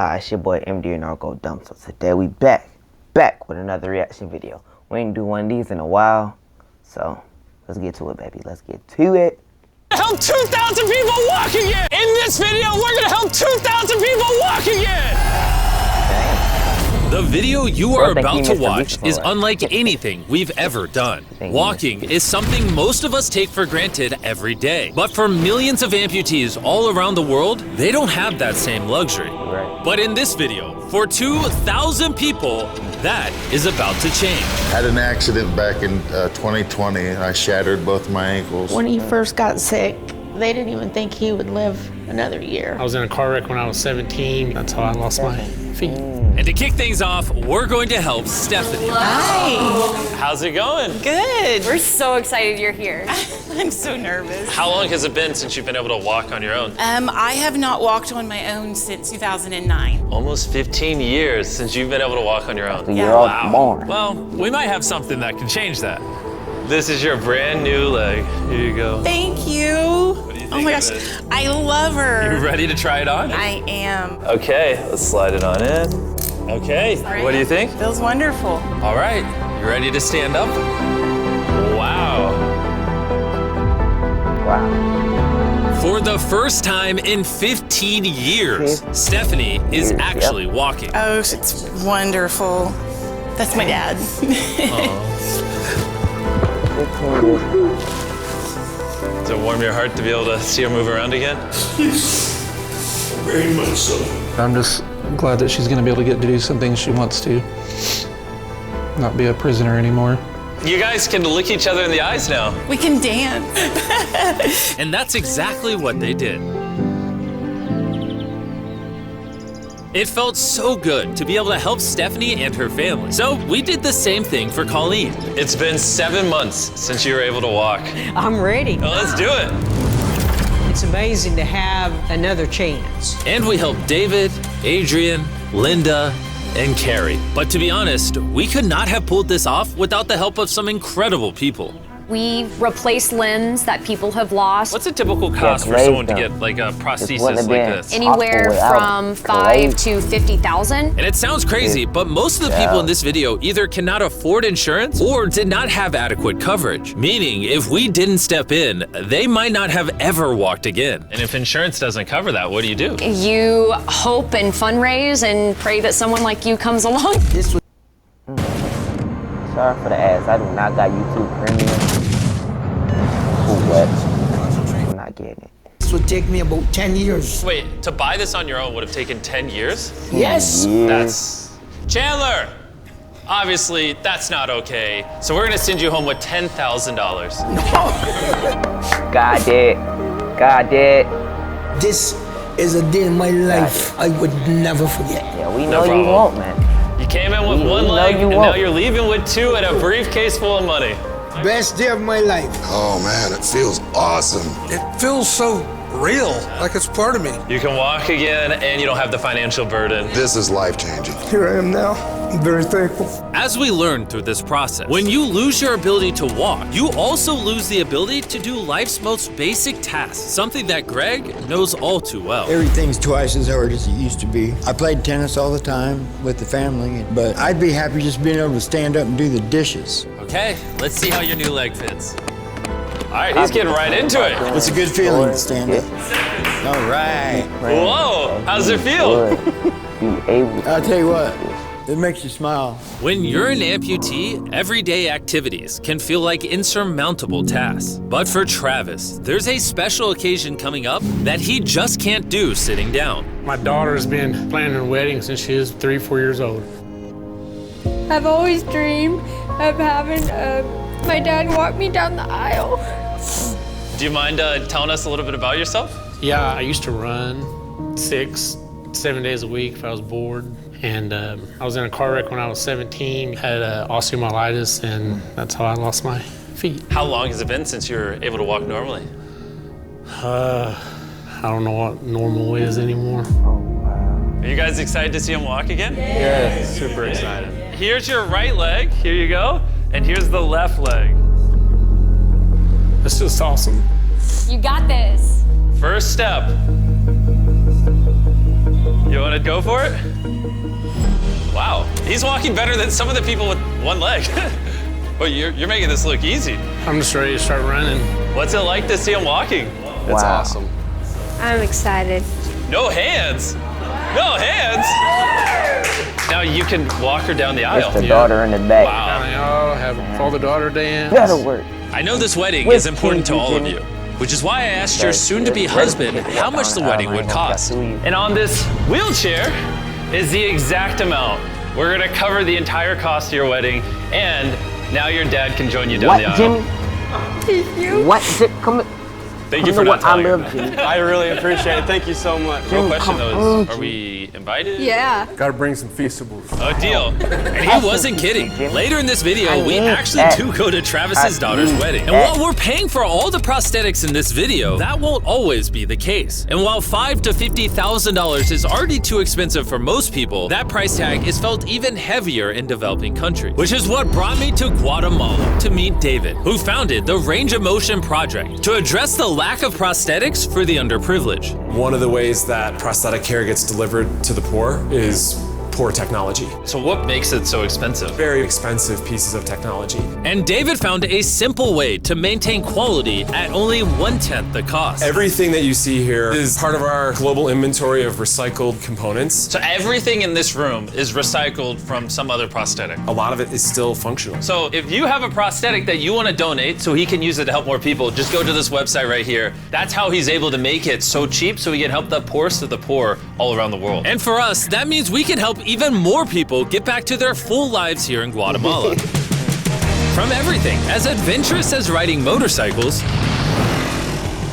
It's your boy MD Narco Dump. So today we back with another reaction video. We ain't do one of these in a while, so let's get to it, baby. Let's get to it. Help 2,000 people walk again! In this video, we're gonna help 2,000 people walk again! The video you are about to watch is unlike anything we've ever done. Walking is something most of us take for granted every day. But for millions of amputees all around the world, they don't have that same luxury. But in this video, for 2,000 people, that is about to change. I had an accident back in 2020. I shattered both my ankles. When he first got sick, they didn't even think he would live another year. I was in a car wreck when I was 17. That's how I lost my feet. And to kick things off, we're going to help Stephanie. Hi. How's it going? Good. We're so excited you're here. I'm so nervous. How long has it been since you've been able to walk on your own? I have not walked on my own since 2009. Almost 15 years since you've been able to walk on your own. You're all born. Well, we might have something that can change that. This is your brand new leg. Here you go. Thank you. What do you think Oh my of gosh, it? I love her. You ready to try it on? I am. Okay, let's slide it on in. Okay, what do you think? Feels wonderful. All right, you ready to stand up? Wow. Wow. For the first time in 15 years, Stephanie is actually walking. Oh, it's wonderful. That's my dad. Does it warm your heart to be able to see her move around again? Very much so. I'm just glad that she's going to be able to get to do some things she wants to. Not be a prisoner anymore. You guys can look each other in the eyes now. We can dance. And that's exactly what they did. It felt so good to be able to help Stephanie and her family. So we did the same thing for Colleen. It's been 7 months since you were able to walk. I'm ready. Well, let's do it. It's amazing to have another chance. And we helped David, Adrian, Linda, and Carrie. But to be honest, we could not have pulled this off without the help of some incredible people. We replace limbs that people have lost. What's a typical cost for someone to get like a prosthesis like this? Anywhere from 5 to 50,000. And it sounds crazy, but most of the people in this video either cannot afford insurance or did not have adequate coverage. Meaning, if we didn't step in, they might not have ever walked again. And if insurance doesn't cover that, what do? You hope and fundraise and pray that someone like you comes along. Sorry for the ass. I do not got YouTube Premium. What? I'm not getting it. This would take me about 10 years. Wait, to buy this on your own would have taken 10 years? Yes. That's... Chandler! Obviously, that's not okay. So we're gonna send you home with $10,000. Got it. This is a day in my life I would never forget. Yeah, we No know you problem. won't, man. You came in with We one know leg, you and won't. now you're leaving with 2 and a briefcase full of money. Best day of my life. Oh man, it feels awesome. It feels so real, like it's part of me. You can walk again, and you don't have the financial burden. This is life-changing. Here I am now. I'm very thankful. As we learned through this process, when you lose your ability to walk, you also lose the ability to do life's most basic tasks, something that Greg knows all too well. Everything's twice as hard as it used to be. I played tennis all the time with the family, but I'd be happy just being able to stand up and do the dishes. Okay, let's see how your new leg fits. All right, he's getting right into it. It's a good feeling to stand up. All right. Whoa, how does it feel? I'll tell you what, it makes you smile. When you're an amputee, everyday activities can feel like insurmountable tasks. But for Travis, there's a special occasion coming up that he just can't do sitting down. My daughter's been planning her wedding since she was 3 or 4 years old. I've always dreamed of having my dad walk me down the aisle. Do you mind telling us a little bit about yourself? Yeah, I used to run 6, 7 days a week if I was bored. And I was in a car wreck when I was 17, had osteomyelitis, and that's how I lost my feet. How long has it been since you were able to walk normally? I don't know what normal is anymore. Are you guys excited to see him walk again? Yeah, super excited. Here's your right leg, here you go, and here's the left leg. It's just awesome. You got this. First step. You want to go for it? Wow, he's walking better than some of the people with one leg. But you're making this look easy. I'm just ready to start running. What's it like to see him walking? It's awesome. I'm excited. No hands. No hands. Now you can walk her down the aisle. It's the daughter in the back. Wow. Down the aisle, have father daughter dance. That'll work. I know this wedding is important to all of you, which is why I asked your soon-to-be husband how much the wedding would cost. And on this wheelchair is the exact amount. We're gonna cover the entire cost of your wedding, and now your dad can join you down the aisle. Jimmy? Thank you. What? Come Thank you for not telling her. I really appreciate it. Thank you so much. Real question though is, are we invited? Yeah. Gotta bring some feastables. Oh, deal. And he wasn't kidding. Later in this video, we actually do go to Travis's daughter's wedding. And while we're paying for all the prosthetics in this video, that won't always be the case. And while $5,000 to $50,000 is already too expensive for most people, that price tag is felt even heavier in developing countries. Which is what brought me to Guatemala to meet David, who founded the Range of Motion Project to address the lack of prosthetics for the underprivileged. One of the ways that prosthetic care gets delivered to the poor is poor technology. So what makes it so expensive? Very expensive pieces of technology. And David found a simple way to maintain quality at only 1/10 the cost. Everything that you see here is part of our global inventory of recycled components. So everything in this room is recycled from some other prosthetic. A lot of it is still functional. So if you have a prosthetic that you want to donate so he can use it to help more people, just go to this website right here. That's how he's able to make it so cheap so he can help the poorest of the poor all around the world. And for us, that means we can help even more people get back to their full lives here in Guatemala. From everything as adventurous as riding motorcycles,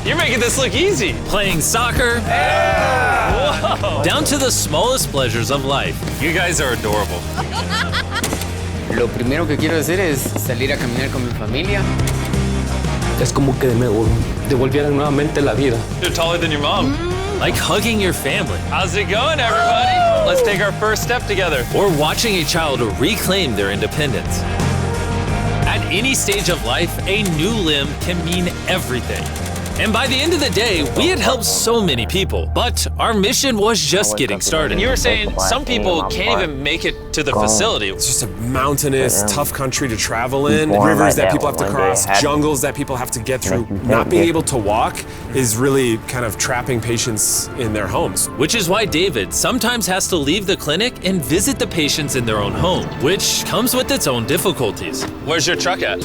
you're making this look easy. Playing soccer, Whoa. Down to the smallest pleasures of life. You guys are adorable. Lo primero que quiero hacer es salir a caminar con mi familia. Es como que me devolvieran nuevamente la vida. You're taller than your mom. Like hugging your family. How's it going, everybody? Let's take our first step together. Or watching a child reclaim their independence. At any stage of life, a new limb can mean everything. And by the end of the day, we had helped so many people, but our mission was just getting started. And you were saying some people can't even make it to the facility. It's just a mountainous, tough country to travel in, rivers that people have to cross, jungles that people have to get through. Not being able to walk is really kind of trapping patients in their homes. Which is why David sometimes has to leave the clinic and visit the patients in their own home, which comes with its own difficulties. Where's your truck at?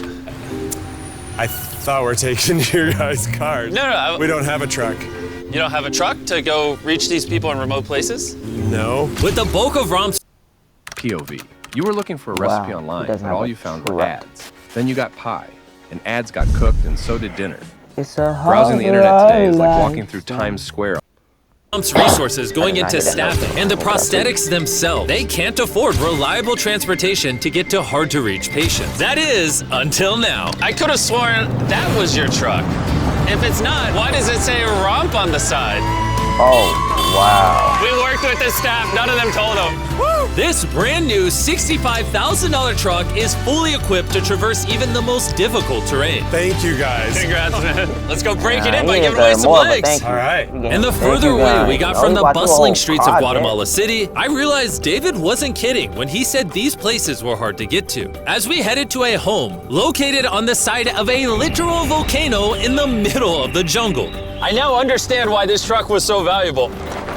I thought we're taking your guys' cars. No. We don't have a truck. You don't have a truck to go reach these people in remote places? No. With the bulk of ROM's POV. You were looking for a recipe online, but all you found were ads. Then you got pie, and ads got cooked, and so did dinner. Browsing the internet today is like walking through Times Square. Resources going into staffing and the prosthetics themselves. They can't afford reliable transportation to get to hard-to-reach patients. That is, until now. I could have sworn that was your truck. If it's not, why does it say Romp on the side? Oh, wow. We worked with the staff, none of them told them. This brand new $65,000 truck is fully equipped to traverse even the most difficult terrain. Thank you guys. Congrats, man. Let's go break it in by giving away some legs. All right. And the further away we got from the bustling streets of Guatemala City, I realized David wasn't kidding when he said these places were hard to get to. As we headed to a home located on the side of a literal volcano in the middle of the jungle. I now understand why this truck was so valuable.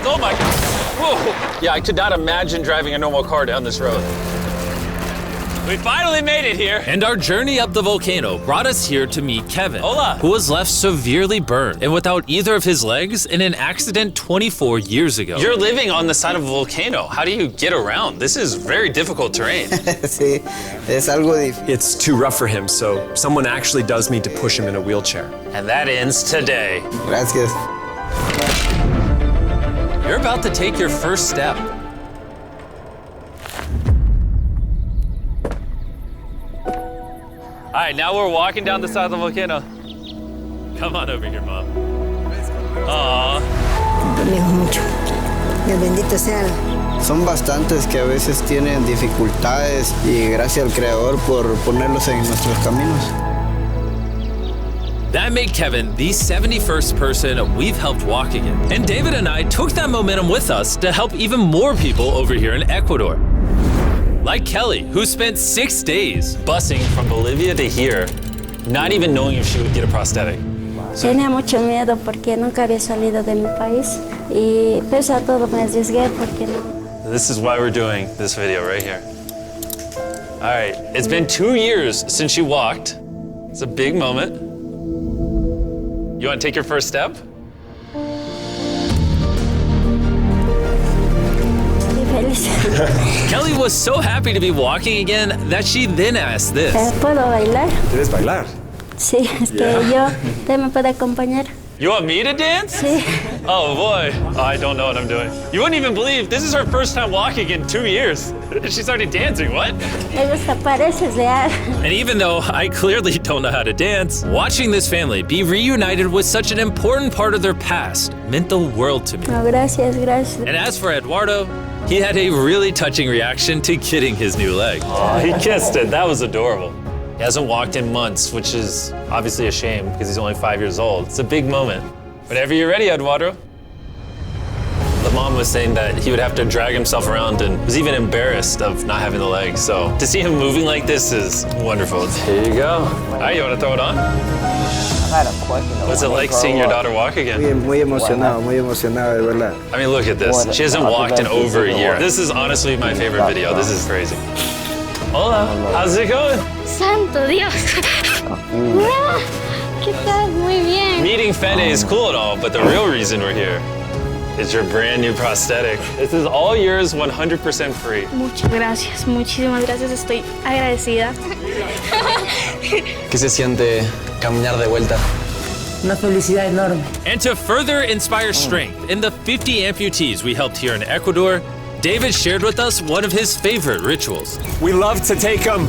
Oh my God. Whoa. Yeah, I could not imagine driving a normal car down this road. We finally made it here. And our journey up the volcano brought us here to meet Kevin, Hola. Who was left severely burned and without either of his legs in an accident 24 years ago. You're living on the side of a volcano. How do you get around? This is very difficult terrain. Sí, es algo difícil. It's too rough for him, so someone actually does need to push him in a wheelchair. And that ends today. Gracias. You're about to take your first step. All right, now we're walking down the side of the volcano. Come on over here, Mom. Aww. mucho. Dios bendito sea. Son bastantes que a veces tienen dificultades y gracias al Creador por ponerlos en nuestros caminos. That made Kevin the 71st person we've helped walk again. And David and I took that momentum with us to help even more people over here in Ecuador. Like Kelly, who spent 6 days busing from Bolivia to here, not even knowing if she would get a prosthetic. Tenía mucho miedo porque nunca había salido de mi país y pese a todo me arriesgué porque no. This is why we're doing this video right here. All right, it's been 2 years since she walked. It's a big moment. You want to take your first step? Kelly was so happy to be walking again that she then asked this. ¿Puedo bailar? ¿Quieres bailar? Sí, es que yo, ¿usted me puede acompañar? You want me to dance? Sí. Oh boy, I don't know what I'm doing. You wouldn't even believe this is her first time walking in 2 years. She started dancing, what? Me gusta, pareces real. And even though I clearly don't know how to dance, watching this family be reunited with such an important part of their past meant the world to me. No, gracias, gracias. And as for Eduardo, he had a really touching reaction to getting his new leg. Oh, he kissed it, that was adorable. He hasn't walked in months, which is obviously a shame because he's only 5 years old. It's a big moment. Whenever you're ready, Eduardo. The mom was saying that he would have to drag himself around and was even embarrassed of not having the leg. So to see him moving like this is wonderful. Here you go. All right, you want to throw it on? I had a question. What's it like seeing your daughter walk again? Muy emocionado, de verdad. I mean, look at this. She hasn't walked in over a year. This is honestly my favorite video. This is crazy. Hola, how's it going? Santo Dios. ¿Qué tal? Muy bien. Meeting Fede is cool and all, but the real reason we're here is your brand new prosthetic. This is all yours, 100% free. Muchas gracias, muchísimas gracias. Estoy agradecida. ¿Qué se siente caminar de vuelta? Una felicidad enorme. And to further inspire strength in the 50 amputees we helped here in Ecuador, David shared with us one of his favorite rituals. We love to take them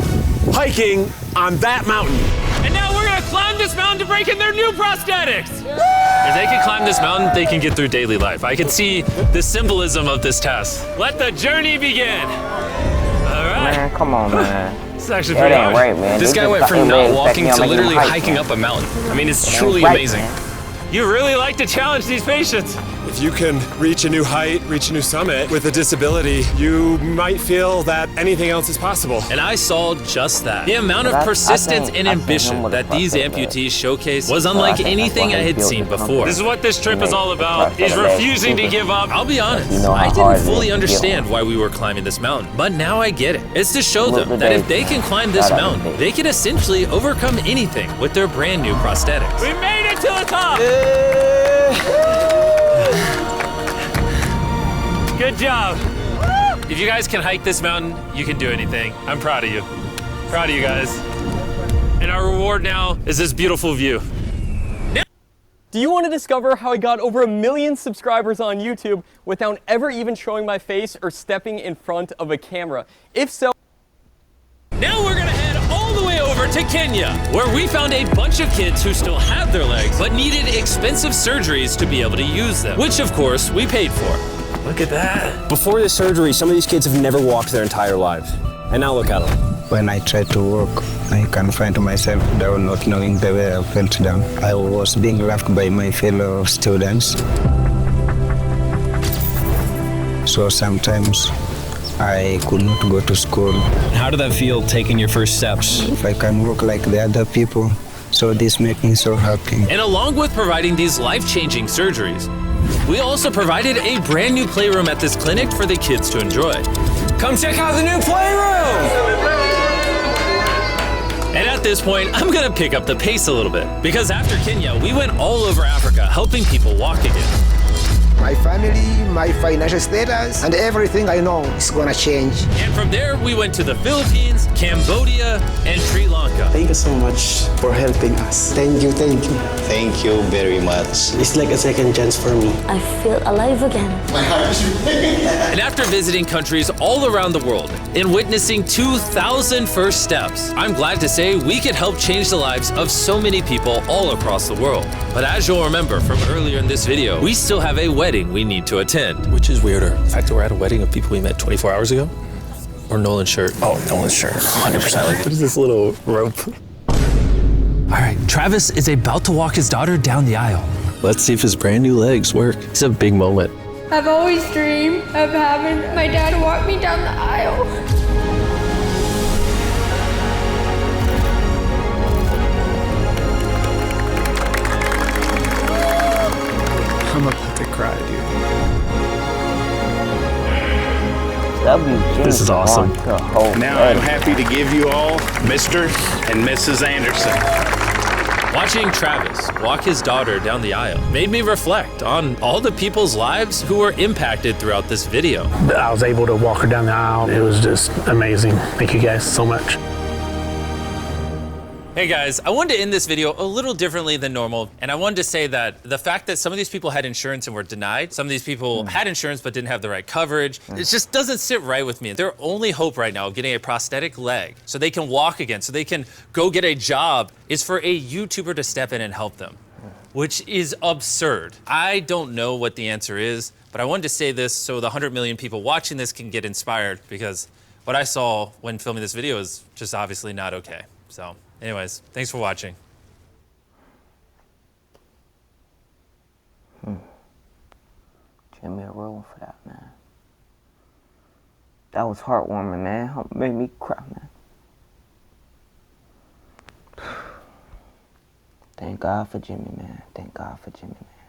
hiking on that mountain. And now we're gonna climb this mountain to break in their new prosthetics. If they can climb this mountain, they can get through daily life. I can see the symbolism of this task. Let the journey begin. All right. Man, come on, man. This is actually pretty hard. Right, man. This guy went from not walking to literally hiking up a mountain. I mean, it's truly amazing. You really like to challenge these patients. If you can reach a new height, reach a new summit with a disability, you might feel that anything else is possible. And I saw just that. The amount of persistence and ambition that these amputees showcased was unlike anything I had seen before. This is what this trip is all about. He's refusing to give up. I'll be honest, I didn't fully understand why we were climbing this mountain, but now I get it. It's to show them that if they can climb this mountain, they can essentially overcome anything with their brand new prosthetics. We made it to the top! Good job. If you guys can hike this mountain, you can do anything. I'm proud of you. Proud of you guys. And our reward now is this beautiful view. Do you want to discover how I got over 1 million subscribers on YouTube without ever even showing my face or stepping in front of a camera? If so, now we're gonna head all the way over to Kenya, where we found a bunch of kids who still had their legs, but needed expensive surgeries to be able to use them, which of course we paid for. Look at that. Before this surgery, some of these kids have never walked their entire lives. And now look at them. When I tried to walk, I confined myself down, not knowing the way I felt down. I was being laughed by my fellow students. So sometimes I could not go to school. How did that feel, taking your first steps? If I can walk like the other people, so this makes me so happy. And along with providing these life-changing surgeries, we also provided a brand new playroom at this clinic for the kids to enjoy. Come check out the new playroom! And at this point, I'm gonna pick up the pace a little bit, because after Kenya, we went all over Africa helping people walk again. My family, my financial status, and everything I know is gonna change. And from there, we went to the Philippines, Cambodia, and Sri Lanka. Thank you so much for helping us. Thank you, thank you. Thank you very much. It's like a second chance for me. I feel alive again. And after visiting countries all around the world and witnessing 2,000 first steps, I'm glad to say we could help change the lives of so many people all across the world. But as you'll remember from earlier in this video, we still have a wedding we need to attend. Which is weirder, the fact that we're at a wedding of people we met 24 hours ago, or Nolan's shirt? Oh, Nolan's shirt, 100%. What is this little rope? All right, Travis is about to walk his daughter down the aisle. Let's see if his brand new legs work. It's a big moment. I've always dreamed of having my dad walk me down the aisle. I'm about to cry, dude. This is awesome. Now I'm happy to give you all Mr. and Mrs. Anderson. Watching Travis walk his daughter down the aisle made me reflect on all the people's lives who were impacted throughout this video. I was able to walk her down the aisle. It was just amazing. Thank you guys so much. Hey guys, I wanted to end this video a little differently than normal, and I wanted to say that the fact that some of these people had insurance and were denied, some of these people had insurance but didn't have the right coverage, it just doesn't sit right with me. Their only hope right now of getting a prosthetic leg so they can walk again, so they can go get a job, is for a YouTuber to step in and help them, which is absurd. I don't know what the answer is, but I wanted to say this so the 100 million people watching this can get inspired, because what I saw when filming this video is just obviously not okay. So. Anyways, thanks for watching. Jimmy a roll for that, man. That was heartwarming, man. It made me cry, man. Thank God for Jimmy, man. Thank God for Jimmy, man.